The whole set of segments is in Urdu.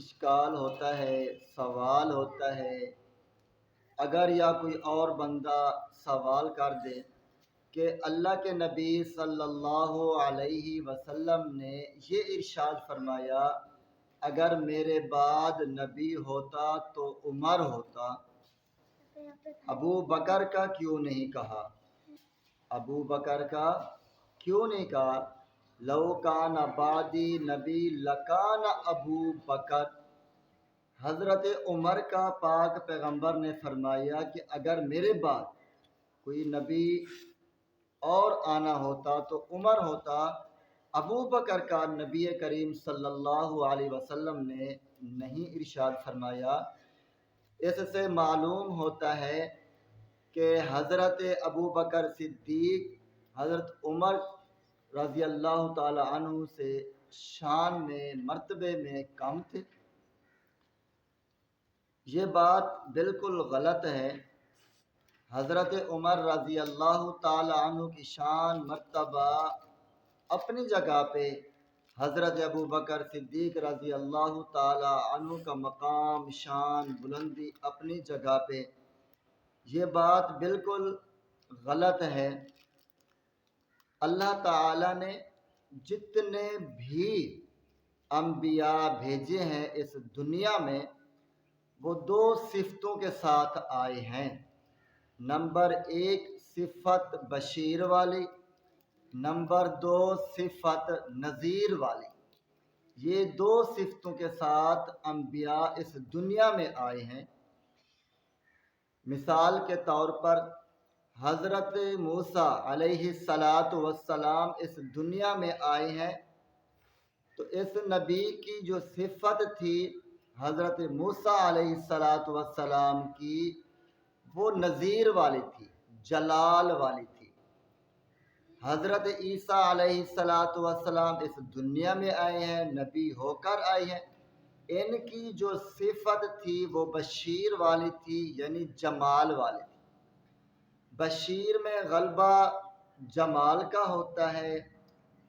اشکال ہوتا ہے، سوال ہوتا ہے، اگر یا کوئی اور بندہ سوال کر دے کہ اللہ کے نبی صلی اللہ علیہ وسلم نے یہ ارشاد فرمایا اگر میرے بعد نبی ہوتا تو عمر ہوتا، ابو بکر کا کیوں نہیں کہا؟ ابو بکر کا کیوں نہیں کہا؟ لو کان بعدی نبی لکان ابو بکر۔ حضرت عمر کا پاک پیغمبر نے فرمایا کہ اگر میرے بعد کوئی نبی اور آنا ہوتا تو عمر ہوتا۔ ابو بکر کا نبی کریم صلی اللہ علیہ وسلم نے نہیں ارشاد فرمایا۔ اس سے معلوم ہوتا ہے کہ حضرت ابو بکر صدیق حضرت عمر رضی اللہ تعالی عنہ سے شان میں مرتبے میں کم تھے۔ یہ بات بالکل غلط ہے۔ حضرت عمر رضی اللہ تعالی عنہ کی شان مرتبہ اپنی جگہ پہ، حضرت ابو بکر صدیق رضی اللہ تعالی عنہ کا مقام، شان، بلندی اپنی جگہ پہ، یہ بات بالکل غلط ہے۔ اللہ تعالی نے جتنے بھی انبیاء بھیجے ہیں اس دنیا میں وہ دو صفتوں کے ساتھ آئے ہیں۔ نمبر ایک صفت بشیر والی، نمبر دو صفت نذیر والی۔ یہ دو صفتوں کے ساتھ انبیاء اس دنیا میں آئے ہیں۔ مثال کے طور پر حضرت موسیٰ علیہ السلام اس دنیا میں آئے ہیں تو اس نبی کی جو صفت تھی حضرت موسیٰ علیہ السلام کی، وہ نذیر والی تھی، جلال والی تھی۔ حضرت عیسیٰ علیہ السلام اس دنیا میں آئے ہیں، نبی ہو کر آئے ہیں، ان کی جو صفت تھی وہ بشیر والی تھی، یعنی جمال والی تھی۔ بشیر میں غلبہ جمال کا ہوتا ہے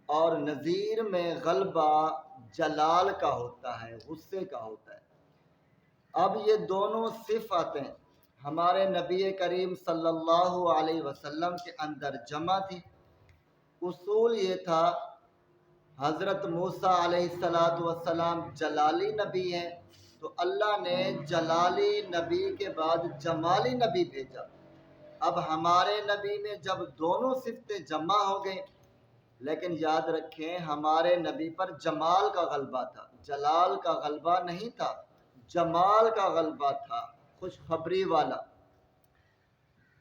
اور نذیر میں غلبہ جلال کا ہوتا ہے، غصے کا ہوتا ہے۔ اب یہ دونوں صفتیں ہمارے نبی کریم صلی اللہ علیہ وسلم کے اندر جمع تھی۔ اصول یہ تھا حضرت موسیٰ علیہ السلام جلالی نبی ہیں تو اللہ نے جلالی نبی کے بعد جمالی نبی بھیجا۔ اب ہمارے نبی میں جب دونوں صفتیں جمع ہو گئیں، لیکن یاد رکھیں ہمارے نبی پر جمال کا غلبہ تھا، جلال کا غلبہ نہیں تھا، جمال کا غلبہ تھا، خوشخبری والا۔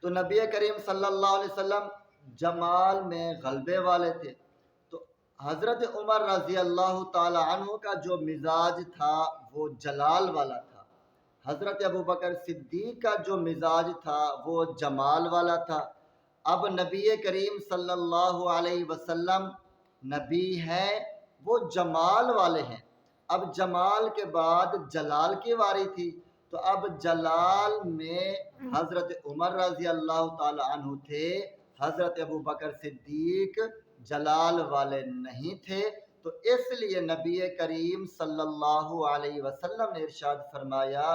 تو نبی کریم صلی اللہ علیہ وسلم جمال میں غلبے والے تھے، تو حضرت عمر رضی اللہ تعالی عنہ کا جو مزاج تھا وہ جلال والا تھا۔ حضرت ابو بکر صدیق کا جو مزاج تھا وہ جمال والا تھا۔ اب نبی کریم صلی اللہ علیہ وسلم نبی ہیں، وہ جمال والے ہیں۔ اب جمال کے بعد جلال کی واری تھی، تو اب جلال میں حضرت عمر رضی اللہ تعالی عنہ تھے، حضرت ابو بکر صدیق جلال والے نہیں تھے۔ تو اس لیے نبی کریم صلی اللہ علیہ وسلم نے ارشاد فرمایا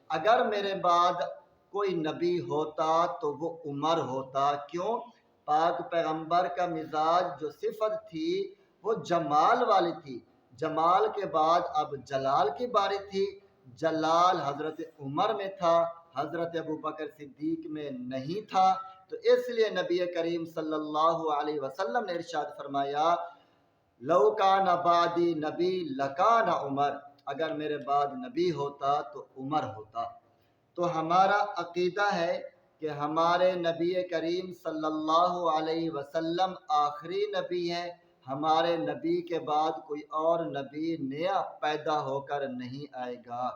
اگر میرے بعد کوئی نبی ہوتا تو وہ عمر ہوتا۔ کیوں؟ پاک پیغمبر کا مزاج جو صفت تھی وہ جمال والی تھی، جمال کے بعد اب جلال کی باری تھی، جلال حضرت عمر میں تھا، حضرت ابو بکر صدیق میں نہیں تھا۔ تو اس لیے نبی کریم صلی اللہ علیہ وسلم نے ارشاد فرمایا لو کان بعدی نبی لکان عمر، اگر میرے بعد نبی ہوتا تو عمر ہوتا۔ تو ہمارا عقیدہ ہے کہ ہمارے نبی کریم صلی اللہ علیہ وسلم آخری نبی ہیں، ہمارے نبی کے بعد کوئی اور نبی نیا پیدا ہو کر نہیں آئے گا۔